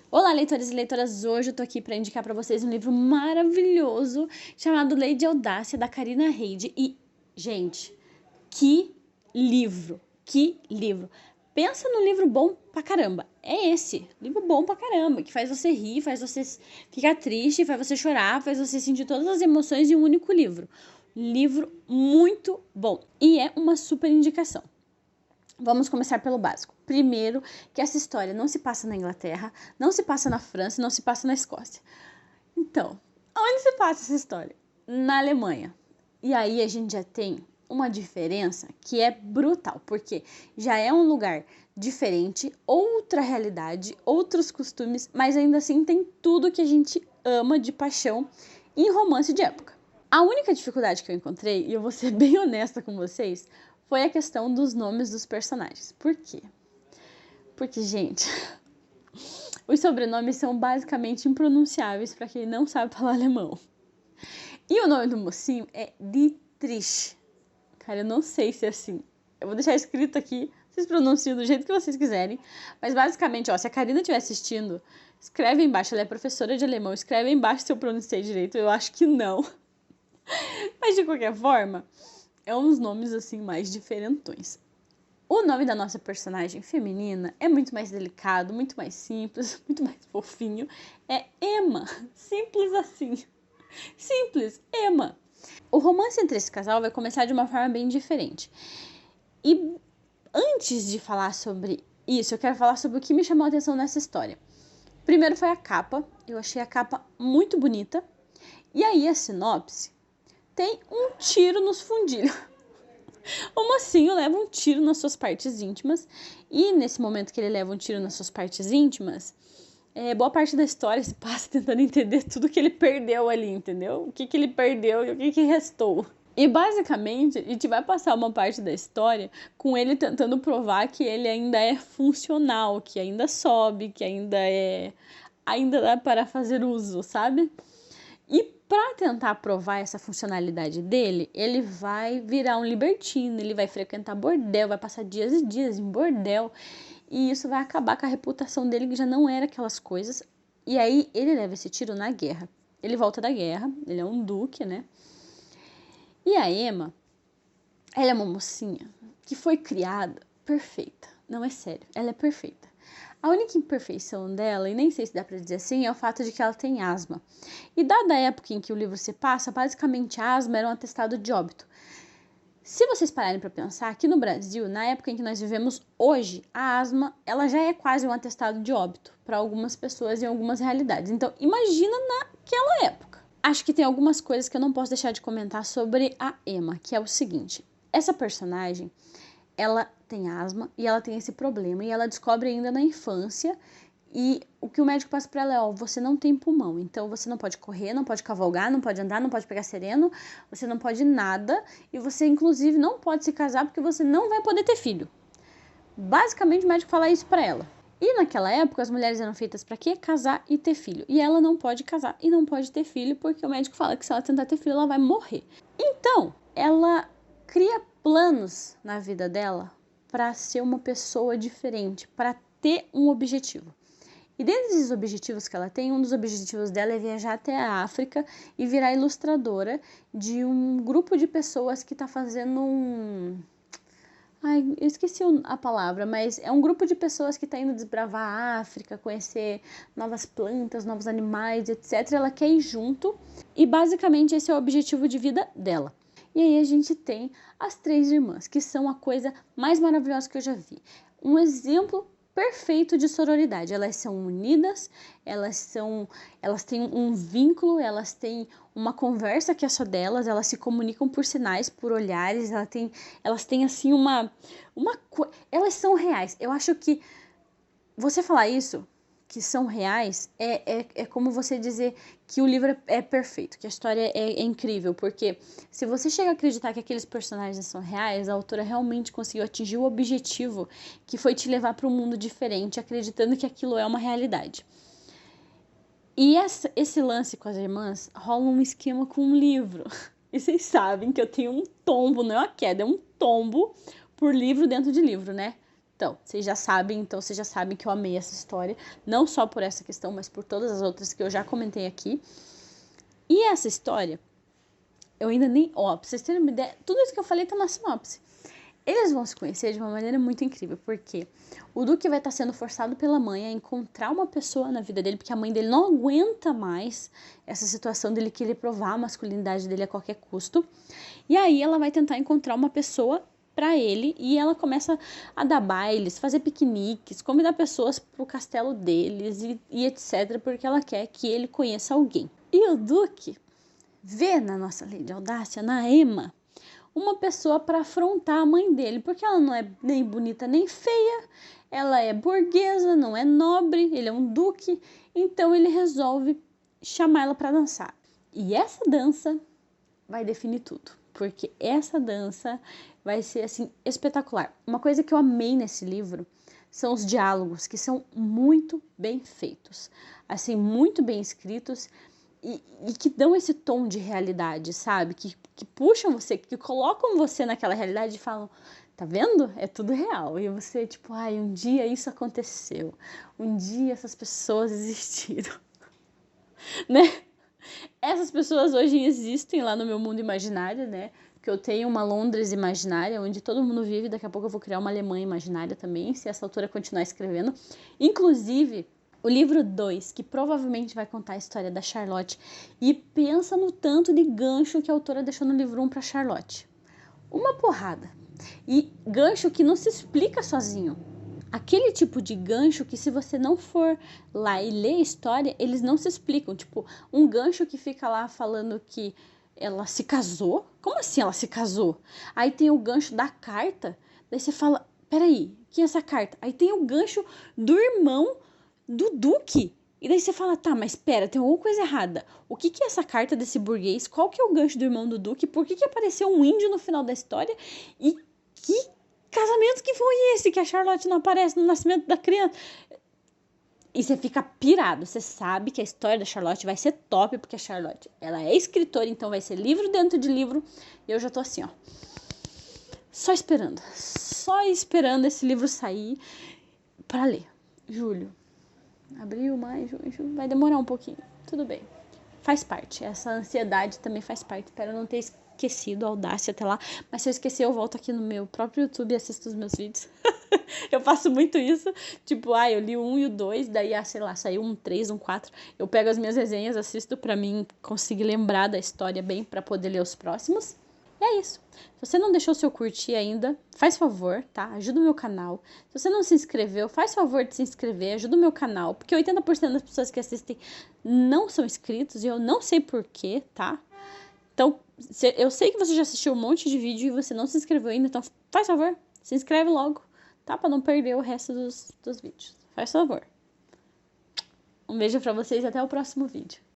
Olá, leitores e leitoras! Hoje eu tô aqui para indicar para vocês um livro maravilhoso chamado Lei de Audácia, da Karina Reid. E, gente, que livro! Que livro! Pensa num livro bom pra caramba. É esse, livro bom pra caramba, que faz você rir, faz você ficar triste, faz você chorar, faz você sentir todas as emoções em um único livro. Livro muito bom. E é uma super indicação. Vamos começar pelo básico. Primeiro, que essa história não se passa na Inglaterra, não se passa na França, não se passa na Escócia. Então, onde se passa essa história? Na Alemanha. E aí a gente já tem uma diferença que é brutal, porque já é um lugar diferente, outra realidade, outros costumes, mas ainda assim tem tudo que a gente ama de paixão em romance de época. A única dificuldade que eu encontrei, e eu vou ser bem honesta com vocês, foi a questão dos nomes dos personagens. Por quê? Porque, gente, os sobrenomes são basicamente impronunciáveis para quem não sabe falar alemão. E o nome do mocinho é Dietrich. Cara, eu não sei se é assim. Eu vou deixar escrito aqui, vocês pronunciam do jeito que vocês quiserem. Mas basicamente, ó, se a Karina estiver assistindo, escreve embaixo, ela é professora de alemão, escreve embaixo se eu pronunciei direito. Eu acho que não. Mas de qualquer forma, é uns nomes assim mais diferentões. O nome da nossa personagem feminina é muito mais delicado, muito mais simples, muito mais fofinho. É Emma. Simples assim. Simples, Emma. O romance entre esse casal vai começar de uma forma bem diferente. E antes de falar sobre isso, eu quero falar sobre o que me chamou a atenção nessa história. Primeiro foi a capa. Eu achei a capa muito bonita. E aí a sinopse tem um tiro nos fundilhos. O mocinho leva um tiro nas suas partes íntimas, e nesse momento que ele leva um tiro nas suas partes íntimas, boa parte da história se passa tentando entender tudo que ele perdeu ali, entendeu? O que ele perdeu e o que restou. E basicamente, a gente vai passar uma parte da história com ele tentando provar que ele ainda é funcional, que ainda sobe, que ainda dá para fazer uso, sabe? E para tentar provar essa funcionalidade dele, ele vai virar um libertino, ele vai frequentar bordel, vai passar dias e dias em bordel, e isso vai acabar com a reputação dele, que já não era aquelas coisas. E aí ele leva esse tiro na guerra. Ele volta da guerra, ele é um duque, né? E a Emma, ela é uma mocinha que foi criada perfeita. Não, é sério, ela é perfeita. A única imperfeição dela, e nem sei se dá pra dizer assim, é o fato de que ela tem asma. E dada a época em que o livro se passa, basicamente a asma era um atestado de óbito. Se vocês pararem para pensar, aqui no Brasil, na época em que nós vivemos hoje, a asma ela já é quase um atestado de óbito para algumas pessoas em algumas realidades. Então, imagina naquela época. Acho que tem algumas coisas que eu não posso deixar de comentar sobre a Emma, que é o seguinte. Essa personagem, ela tem asma e ela tem esse problema, e ela descobre ainda na infância, e o que o médico passa para ela é, ó, você não tem pulmão, então você não pode correr, não pode cavalgar, não pode andar, não pode pegar sereno, você não pode nada, e você inclusive não pode se casar porque você não vai poder ter filho. Basicamente o médico fala isso para ela. E naquela época as mulheres eram feitas para quê? Casar e ter filho. E ela não pode casar e não pode ter filho porque o médico fala que se ela tentar ter filho ela vai morrer. Então, ela cria planos na vida dela para ser uma pessoa diferente, para ter um objetivo. E dentre esses objetivos que ela tem, um dos objetivos dela é viajar até a África e virar ilustradora de um grupo de pessoas que está fazendo um... Ai, eu esqueci a palavra, mas é um grupo de pessoas que está indo desbravar a África, conhecer novas plantas, novos animais, etc. Ela quer ir junto e basicamente esse é o objetivo de vida dela. E aí a gente tem as três irmãs, que são a coisa mais maravilhosa que eu já vi. Um exemplo perfeito de sororidade. Elas são unidas, elas têm um vínculo, elas têm uma conversa que é só delas, elas se comunicam por sinais, por olhares, elas têm assim elas são reais. Eu acho que você falar isso, que são reais, é como você dizer que o livro é perfeito, que a história é incrível, porque se você chega a acreditar que aqueles personagens são reais, a autora realmente conseguiu atingir o objetivo, que foi te levar para um mundo diferente, acreditando que aquilo é uma realidade. E esse lance com as irmãs rola um esquema com um livro. E vocês sabem que eu tenho um tombo, não é uma queda, é um tombo por livro dentro de livro, né? Então, vocês já sabem que eu amei essa história, não só por essa questão, mas por todas as outras que eu já comentei aqui. E essa história, eu ainda nem... Ó, pra vocês terem uma ideia, tudo isso que eu falei tá na sinopse. Eles vão se conhecer de uma maneira muito incrível, porque o Duque vai estar sendo forçado pela mãe a encontrar uma pessoa na vida dele, porque a mãe dele não aguenta mais essa situação dele querer provar a masculinidade dele a qualquer custo. E aí ela vai tentar encontrar uma pessoa para ele e ela começa a dar bailes, fazer piqueniques, convidar pessoas pro castelo deles e etc, porque ela quer que ele conheça alguém. E o Duque vê na nossa Lady Audácia, na Emma, uma pessoa para afrontar a mãe dele, porque ela não é nem bonita nem feia, ela é burguesa, não é nobre, ele é um duque, então ele resolve chamar ela para dançar. E essa dança vai definir tudo, porque essa dança vai ser assim espetacular. Uma coisa que eu amei nesse livro são os diálogos, que são muito bem feitos, assim, muito bem escritos. E que dão esse tom de realidade, sabe? Que puxam você, que colocam você naquela realidade e falam, tá vendo? É tudo real. E você, tipo, ai, um dia isso aconteceu. Um dia essas pessoas existiram. Né? Essas pessoas hoje existem lá no meu mundo imaginário, né? Que eu tenho uma Londres imaginária, onde todo mundo vive. Daqui a pouco eu vou criar uma Alemanha imaginária também, se essa autora continuar escrevendo. Inclusive, o livro 2, que provavelmente vai contar a história da Charlotte, e pensa no tanto de gancho que a autora deixou no livro 1 para Charlotte. Uma porrada. E gancho que não se explica sozinho. Aquele tipo de gancho que se você não for lá e ler a história, eles não se explicam. Tipo, um gancho que fica lá falando que ela se casou. Como assim ela se casou? Aí tem o gancho da carta. Daí você fala, peraí, que é essa carta? Aí tem o gancho do irmão do Duque. E daí você fala, tá, mas pera, tem alguma coisa errada. O que é essa carta desse burguês? Qual que é o gancho do irmão do Duque? Por que apareceu um índio no final da história? E que casamento que foi esse que a Charlotte não aparece no nascimento da criança? E você fica pirado. Você sabe que a história da Charlotte vai ser top, porque a Charlotte, ela é escritora, então vai ser livro dentro de livro. E eu já tô assim, ó. Só esperando esse livro sair pra ler. Julho. Abril, maio, junho, vai demorar um pouquinho. Tudo bem. Faz parte. Essa ansiedade também faz parte. Espero não ter esquecido a Audácia até lá. Mas se eu esquecer, eu volto aqui no meu próprio YouTube e assisto os meus vídeos. Eu faço muito isso. Tipo, eu li o 1 e o 2. Daí, sei lá, saiu um 3, um 4. Eu pego as minhas resenhas, assisto pra mim conseguir lembrar da história bem pra poder ler os próximos. E é isso. Se você não deixou o seu curtir ainda, faz favor, tá? Ajuda o meu canal. Se você não se inscreveu, faz favor de se inscrever, ajuda o meu canal. Porque 80% das pessoas que assistem não são inscritos e eu não sei porquê, tá? Então, eu sei que você já assistiu um monte de vídeo e você não se inscreveu ainda, então faz favor, se inscreve logo, tá? Pra não perder o resto dos vídeos. Faz favor. Um beijo pra vocês e até o próximo vídeo.